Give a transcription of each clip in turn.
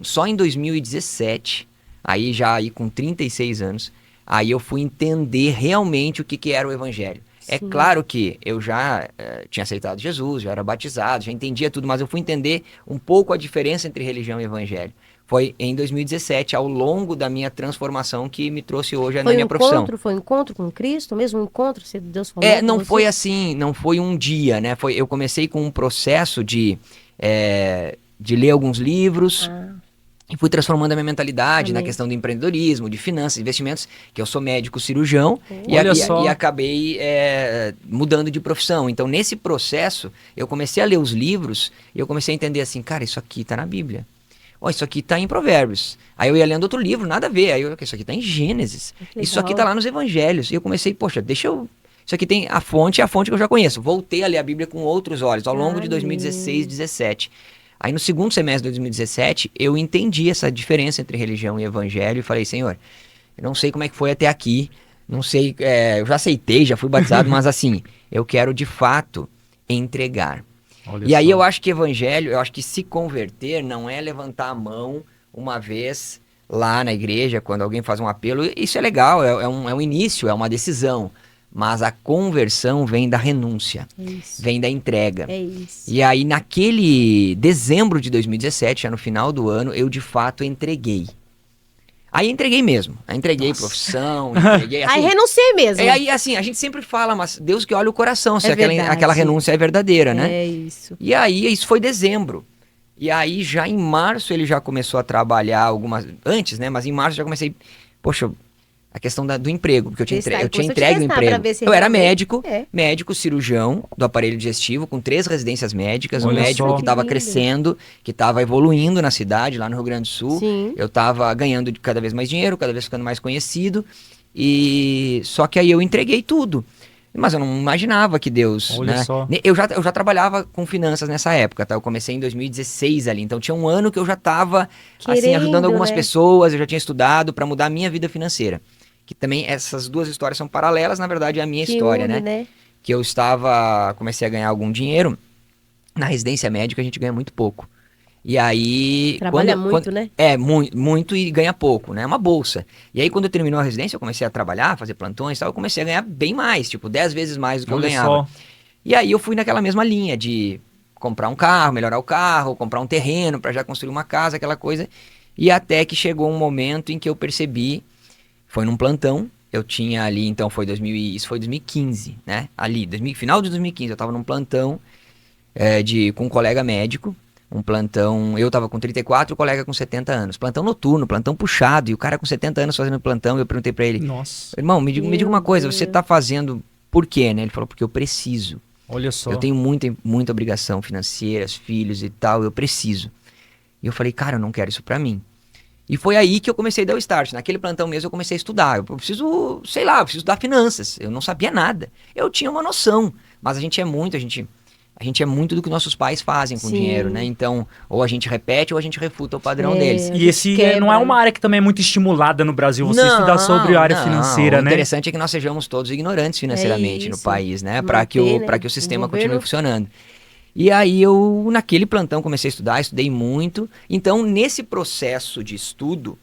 Só em 2017, aí já aí com 36 anos, aí eu fui entender realmente o que que era o evangelho. É Sim. claro que eu já tinha aceitado Jesus, já era batizado, já entendia tudo, mas eu fui entender um pouco a diferença entre religião e evangelho. Foi em 2017, ao longo da minha transformação, que me trouxe hoje na minha profissão. Foi um encontro com Cristo, mesmo um encontro, se Deus falou com Não foi você? assim, não foi um dia, né? Eu comecei com um processo de ler alguns livros, Ah, e fui transformando a minha mentalidade na amém. questão do empreendedorismo, de finanças, investimentos, que eu sou médico cirurgião Olha e só. acabei mudando de profissão. Então, nesse processo, eu comecei a ler os livros e eu comecei a entender assim, cara, isso aqui tá na Bíblia. Ó, isso aqui tá em Provérbios. Aí eu ia lendo outro livro, nada a ver. Aí isso aqui tá em Gênesis. Que Isso aqui tá legal. lá nos Evangelhos. E eu comecei, poxa, deixa eu... Isso aqui tem a fonte, é a fonte que eu já conheço. Voltei a ler a Bíblia com outros olhos, ao longo de 2016 e Amém. 2017. Aí no segundo semestre de 2017, eu entendi essa diferença entre religião e evangelho e falei, Senhor, eu não sei como é que foi até aqui, não sei, eu já aceitei, já fui batizado, mas assim, eu quero de fato entregar. Olha E aí eu só. acho que evangelho, eu acho que se converter não é levantar a mão uma vez lá na igreja, quando alguém faz um apelo, isso é legal, é um início, é uma decisão. Mas a conversão vem da renúncia, É isso. vem da entrega. É isso. E aí, naquele dezembro de 2017, já no final do ano, eu de fato entreguei. Aí entreguei mesmo. Aí entreguei Nossa. profissão, entreguei Aí assim. renunciei mesmo. Aí assim, a gente sempre fala, mas Deus que olha o coração, se É aquela verdade. renúncia é verdadeira, né? É isso. E aí, isso foi dezembro. E aí, já em março, ele já começou a trabalhar algumas. Antes, né? Mas em março já comecei. Poxa, a questão do emprego, porque Testar. eu tinha Depois eu te entregue o testar pra emprego. ver se Eu era realmente médico, é. médico cirurgião do aparelho digestivo, com 3 residências médicas, um Olha médico só. que estava lindo. crescendo, que estava evoluindo na cidade, lá no Rio Grande do Sul. Sim. Eu estava ganhando cada vez mais dinheiro, cada vez ficando mais conhecido, e só que aí eu entreguei tudo. Mas eu não imaginava que Deus, Olha né? só. Eu já trabalhava com finanças nessa época, tá? Eu comecei em 2016 ali, então tinha um ano que eu já estava assim ajudando Querendo, algumas né? pessoas, eu já tinha estudado para mudar a minha vida financeira. Que também essas duas histórias são paralelas, na verdade é a minha Que história, une, né? né? Que comecei a ganhar algum dinheiro, na residência médica a gente ganha muito pouco. E aí, Trabalha muito, né? muito e ganha pouco, né? É uma bolsa. E aí, quando terminou a residência, eu comecei a trabalhar, fazer plantões e tal, eu comecei a ganhar bem mais, tipo, 10 vezes mais do que eu Olha ganhava. só. E aí eu fui naquela mesma linha de comprar um carro, melhorar o carro, comprar um terreno para já construir uma casa, aquela coisa. E até que chegou um momento em que eu percebi, foi num plantão, eu tinha ali, então isso foi 2015, né? Ali, final de 2015, eu tava num plantão com um colega médico, um plantão, eu tava com 34, o colega com 70 anos. Plantão noturno, plantão puxado, e o cara com 70 anos fazendo plantão, eu perguntei para ele, Nossa. irmão, me diga uma Meu coisa, você tá Deus. fazendo por quê, né? Ele falou, porque eu preciso. Olha Eu só. tenho muita obrigação financeira, filhos e tal, eu preciso. E eu falei, cara, eu não quero isso pra mim. E foi aí que eu comecei a dar o start. Naquele plantão mesmo eu comecei a estudar. Eu preciso, sei lá, eu preciso estudar finanças. Eu não sabia nada. Eu tinha uma noção, mas a gente é muito do que nossos pais fazem com o dinheiro, né? Sim. Então, ou a gente repete ou a gente refuta o padrão deles. É, a E gente esse não é quebra, uma né? área que também é muito estimulada no Brasil, você estudar sobre a Não, área não. O financeira, né? interessante é que nós sejamos todos ignorantes É financeiramente no isso. país, né? Para que Manter, o, né? para que o O sistema continue governo. funcionando. E aí eu, naquele plantão, comecei a estudar, estudei muito. Então, nesse processo de estudo,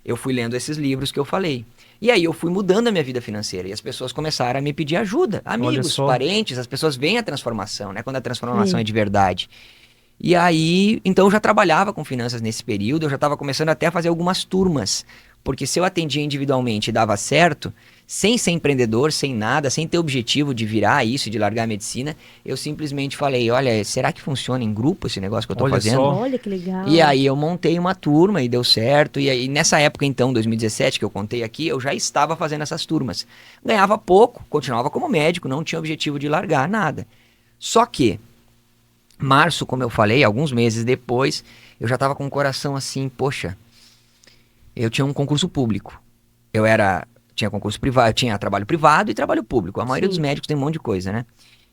eu fui lendo esses livros que eu falei. E aí eu fui mudando a minha vida financeira. E as pessoas começaram a me pedir ajuda. Olha Amigos, só. parentes, as pessoas veem a transformação, né? Quando a transformação É. é de verdade. E aí, então eu já trabalhava com finanças nesse período, eu já estava começando até a fazer algumas turmas. Porque se eu atendia individualmente e dava certo, sem ser empreendedor, sem nada, sem ter objetivo de virar isso, de largar a medicina, eu simplesmente falei, olha, será que funciona em grupo esse negócio que eu tô Olha fazendo? só. Olha que legal. E aí eu montei uma turma e deu certo. E aí nessa época então, 2017, que eu contei aqui, eu já estava fazendo essas turmas. Ganhava pouco, continuava como médico, não tinha objetivo de largar nada. Só que março, como eu falei, alguns meses depois, eu já estava com o coração assim, poxa, eu tinha um concurso público. Tinha concurso privado, tinha trabalho privado e trabalho público. A maioria dos Sim. médicos tem um monte de coisa, né?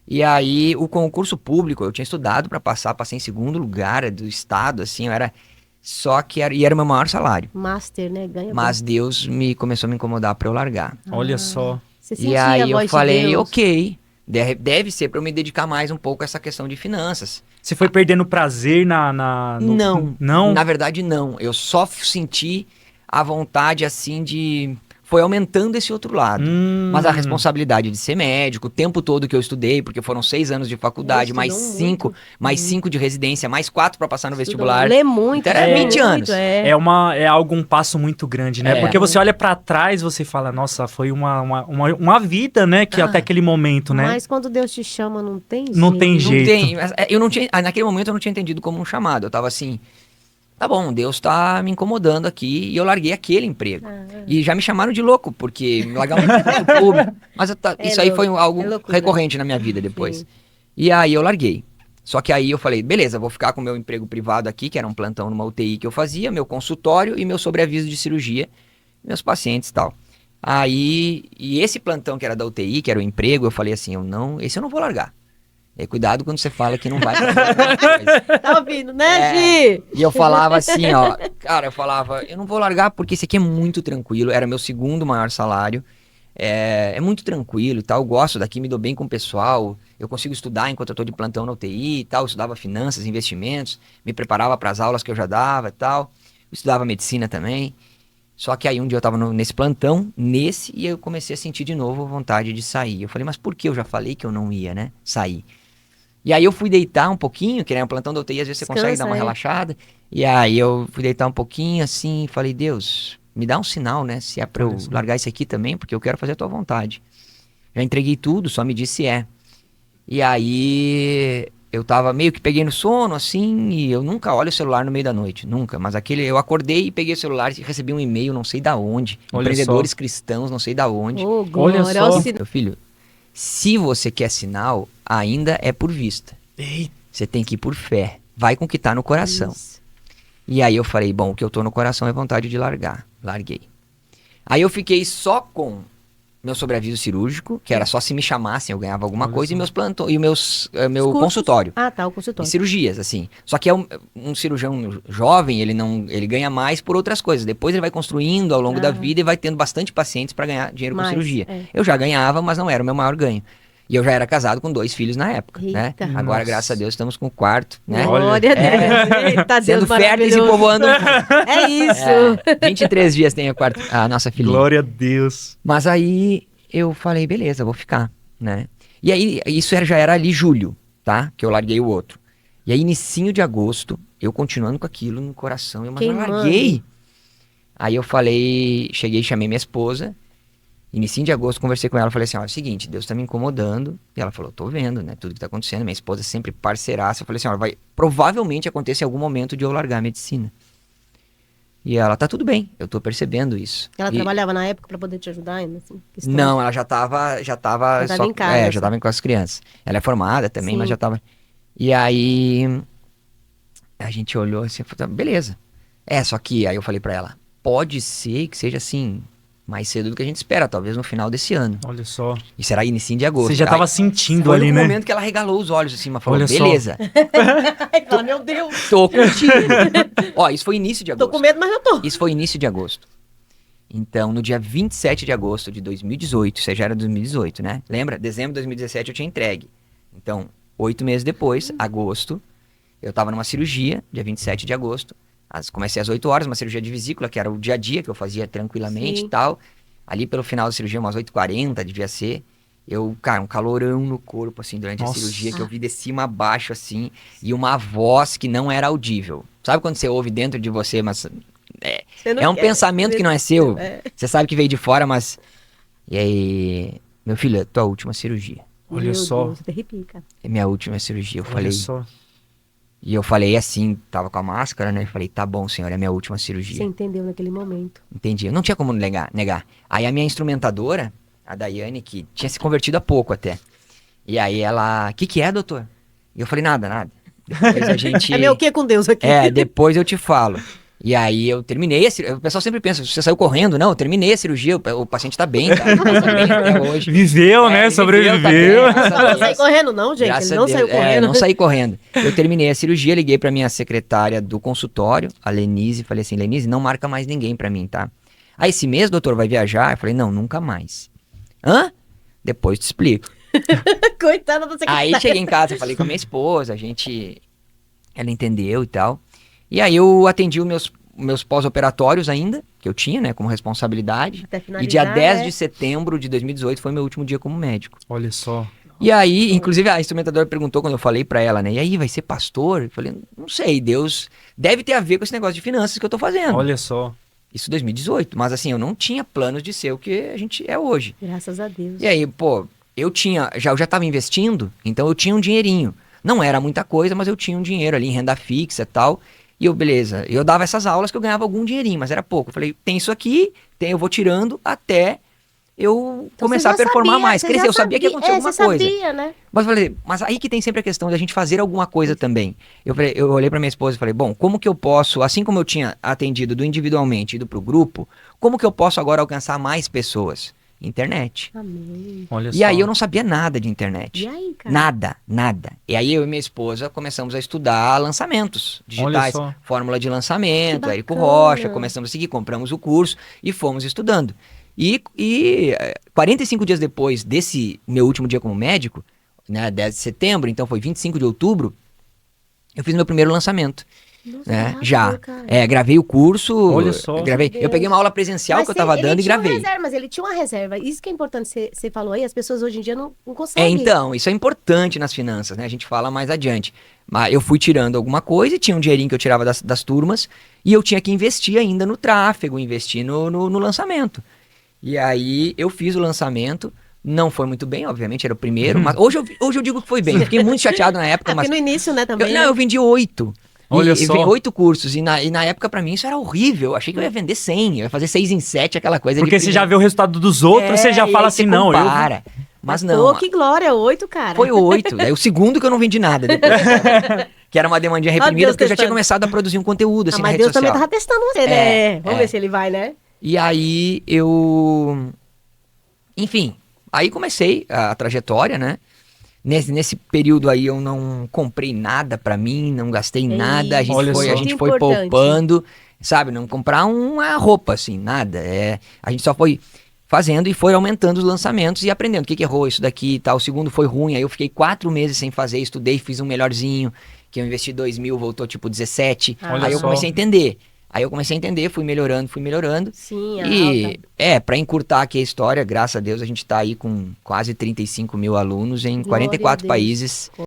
E aí, o concurso público, eu tinha estudado para passar, passei em segundo lugar do estado, assim, e era o meu maior salário. Master, né? Ganha bem. Mas Deus começou a me incomodar para eu largar. Olha só. Você E sentia a aí eu voz de falei, Deus. ok. Deve ser para eu me dedicar mais um pouco a essa questão de finanças. Você foi perdendo prazer Não. Na verdade, não. Eu só senti a vontade, assim, de... Foi aumentando esse outro lado. Mas a responsabilidade de ser médico, o tempo todo que eu estudei, porque foram 6 anos de faculdade, mais 5 de residência, mais 4 para passar no vestibular. Lê muito. Então, 20 anos. É um passo muito grande, né? Porque você olha para trás, você fala, nossa, foi uma vida, né? Que até aquele momento, né? Mas quando Deus te chama, não tem jeito. Não tem jeito. Eu não tinha, naquele momento eu não tinha entendido como um chamado. Eu tava assim... Tá bom, Deus tá me incomodando aqui e eu larguei aquele emprego. E já me chamaram de louco, porque me largaram no emprego público. Mas isso aí foi algo recorrente na minha vida depois. Sim. E aí eu larguei. Só que aí eu falei, beleza, vou ficar com o meu emprego privado aqui, que era um plantão numa UTI que eu fazia, meu consultório e meu sobreaviso de cirurgia, meus pacientes e tal. Aí, e esse plantão que era da UTI, que era o emprego, eu falei assim, esse eu não vou largar. Cuidado quando você fala que não vai fazer coisa. Tá ouvindo, né, Gi? E eu falava assim, ó, cara, eu não vou largar porque esse aqui é muito tranquilo, era meu segundo maior salário, é muito tranquilo e tal, eu gosto daqui, me dou bem com o pessoal, eu consigo estudar enquanto eu tô de plantão na UTI e tal, eu estudava finanças, investimentos, me preparava para as aulas que eu já dava e tal, eu estudava medicina também. Só que aí um dia eu tava nesse plantão, e eu comecei a sentir de novo vontade de sair. Eu falei, mas por que eu já falei que eu não ia, né, sair? E aí eu fui deitar um pouquinho, que né, um plantão da UTI, às vezes você consegue dar uma relaxada. E aí eu fui deitar um pouquinho assim, e falei, Deus, me dá um sinal, né, se é pra eu largar isso aqui também, porque eu quero fazer a tua vontade. Já entreguei tudo, só me disse E aí eu tava meio que peguei no sono, assim, e eu nunca olho o celular no meio da noite, nunca. Mas eu acordei e peguei o celular e recebi um e-mail, não sei da onde, empreendedores cristãos, não sei da onde. Olha só. Meu filho, se você quer sinal, ainda é por vista. Eita. Você tem que ir por fé. Vai com o que tá no coração. Isso. E aí eu falei, bom, o que eu tô no coração é vontade de largar. Larguei. Aí eu fiquei só com meu sobreaviso cirúrgico, que era só se me chamassem, eu ganhava alguma coisa, e meus plantões, e meu consultório. Ah, tá, o consultório. E cirurgias, assim. Só que um cirurgião jovem, ele ganha mais por outras coisas. Depois ele vai construindo ao longo da vida e vai tendo bastante pacientes para ganhar dinheiro com cirurgia. Eu já ganhava, mas não era o meu maior ganho. E eu já era casado com 2 filhos na época, né? Agora, graças a Deus, estamos com o 4º, né? Glória a Deus. Eita, Deus sendo férteis e povoando. É isso. 23 dias tem a nossa filhinha. Glória a Deus. Mas aí eu falei, beleza, vou ficar, né? E aí, isso já era ali julho, tá? Que eu larguei o outro. E aí, inicinho de agosto, eu continuando com aquilo no coração, mas eu larguei. Aí eu falei, chamei minha esposa. Inicinho de agosto, conversei com ela, falei assim, ó, é o seguinte, Deus tá me incomodando. E ela falou, tô vendo, né, tudo que tá acontecendo. Minha esposa é sempre parceiraça. Eu falei assim, ó, vai provavelmente acontecer em algum momento de eu largar a medicina. E ela, tá tudo bem, eu tô percebendo isso. Ela trabalhava na época pra poder te ajudar ainda, assim? Não, ela já tava só, em casa. Já tava com as crianças. Ela é formada também, mas já tava... E aí, a gente olhou assim, falou, beleza. Só que aí eu falei pra ela, pode ser que seja assim... mais cedo do que a gente espera, talvez no final desse ano. Olha só. E será início de agosto. Você já tava sentindo foi ali, né? Foi no momento que ela regalou os olhos assim, mas falou, olha beleza. Meu Deus. Tô contigo. Ó, isso foi início de agosto. Tô com medo, mas eu tô. Isso foi início de agosto. Então, no dia 27 de agosto de 2018, isso já era 2018, né? Lembra? Dezembro de 2017 eu tinha entregue. Então, 8 meses depois, agosto, eu tava numa cirurgia, dia 27 de agosto. Comecei às 8 horas, uma cirurgia de vesícula, que era o dia a dia que eu fazia tranquilamente e tal. Ali pelo final da cirurgia, umas 8h40, devia ser. Cara, um calorão no corpo, assim, durante a cirurgia, que eu vi de cima a baixo, assim, e uma voz que não era audível. Sabe quando você ouve dentro de você, mas... É um pensamento que não é seu. Você sabe que veio de fora, mas... E aí... Meu filho, é tua última cirurgia. Olha só. Deus, você arrepia, cara. É minha última cirurgia, eu Olha falei... só. E eu falei assim, tava com a máscara, né? Eu falei, tá bom, senhor, é a minha última cirurgia. Você entendeu naquele momento. Entendi. Eu não tinha como negar. Aí a minha instrumentadora, a Daiane, que tinha se convertido há pouco até. E aí ela, o que é, doutor? E eu falei, nada. Depois a gente... É meu o que com Deus aqui? Depois eu te falo. E aí eu terminei a cirurgia. O pessoal sempre pensa, você saiu correndo? Não, eu terminei a cirurgia, o paciente tá bem, tá bem até hoje. Viveu, né? Sobreviveu. Não saiu correndo não, gente. Ele não saiu correndo. Não saí correndo. Eu terminei a cirurgia, liguei pra minha secretária do consultório, a Lenise, falei assim, Lenise, não marca mais ninguém pra mim, tá? Aí esse mês, doutor, vai viajar? Eu falei, não, nunca mais. Hã? Depois te explico. Coitada da secretária. Aí cheguei em casa, falei com a minha esposa, ela entendeu e tal. E aí eu atendi os meus pós-operatórios ainda, que eu tinha, né, como responsabilidade. Até finalizar, E dia 10 né? de setembro de 2018 foi meu último dia como médico. Olha só. E aí, inclusive, a instrumentadora perguntou quando eu falei pra ela, né? E aí, vai ser pastor? Eu falei, não sei, Deus deve ter a ver com esse negócio de finanças que eu tô fazendo. Olha só. Isso em 2018, mas assim, eu não tinha planos de ser o que a gente é hoje. Graças a Deus. E aí, pô, eu já tava investindo, então eu tinha um dinheirinho. Não era muita coisa, mas eu tinha um dinheiro ali em renda fixa e tal. E eu, beleza, eu dava essas aulas que eu ganhava algum dinheirinho, mas era pouco. Eu falei, tem isso aqui, eu vou tirando até eu Então, começar a performar mais. Crescer, eu sabia que ia acontecer alguma coisa. Sabia, né? Mas eu falei, mas aí que tem sempre a questão da gente fazer alguma coisa também. Eu olhei pra minha esposa e falei, bom, como que eu posso, assim como eu tinha atendido do individualmente e ido pro grupo, como que eu posso agora alcançar mais pessoas? Internet. Amém. Olha E só. aí eu não sabia nada de internet. E aí, cara? Nada. E aí eu e minha esposa começamos a estudar lançamentos digitais, Olha só. fórmula de lançamento, Que Érico bacana. Rocha, começamos a seguir, compramos o curso e fomos estudando. E 45 dias depois desse meu último dia como médico, né, 10 de setembro, então foi 25 de outubro, eu fiz meu primeiro lançamento. Nossa, Né? rápido, Já. cara. Gravei o curso. Olha só. Gravei. Meu Eu peguei uma Deus. aula presencial Mas que eu tava dando e gravei. Mas ele tinha uma reserva. Isso que é importante, você falou aí, as pessoas hoje em dia não É, conseguem. então, isso é importante nas finanças, né? A gente fala mais adiante. Mas eu fui tirando alguma coisa e tinha um dinheirinho que eu tirava das turmas e eu tinha que investir ainda no tráfego, investir no lançamento. E aí eu fiz o lançamento, não foi muito bem, obviamente, era o primeiro, mas hoje eu digo que foi bem. Fiquei muito chateado na época, mas Porque no início, né, também. eu vendi 8. Olha Eu só. vendi 8 cursos e na época pra mim isso era horrível. Eu achei que eu ia vender 100, eu ia fazer 6 em 7, aquela coisa Porque de você já vê o resultado dos outros, você já e fala aí assim, você não, eu... compara. Mas não, Pô, que glória, 8, cara. foi 8. Aí o segundo que eu não vendi nada depois. Que era uma demandinha reprimida, Deus porque eu já tinha testando. começado a produzir um conteúdo assim na Mas rede Deus também social. tava testando você, né? Vamos é. ver se ele vai, né? E aí eu... Enfim, aí comecei a trajetória, né? Nesse período aí eu não comprei nada pra mim, não gastei nada, a gente Olha foi, só. a gente Muito foi importante. poupando, sabe? Não comprar uma roupa assim, nada. A gente só foi fazendo e foi aumentando os lançamentos e aprendendo o que errou isso daqui e tal. O segundo foi ruim, aí eu fiquei 4 meses sem fazer, estudei, fiz um melhorzinho, que eu investi 2.000, voltou tipo 17. Olha Aí eu só. comecei a entender. Fui melhorando. Sim, a E alta. pra encurtar aqui a história, graças a Deus, a gente tá aí com quase 35 mil alunos em Glória a 44 Deus. países.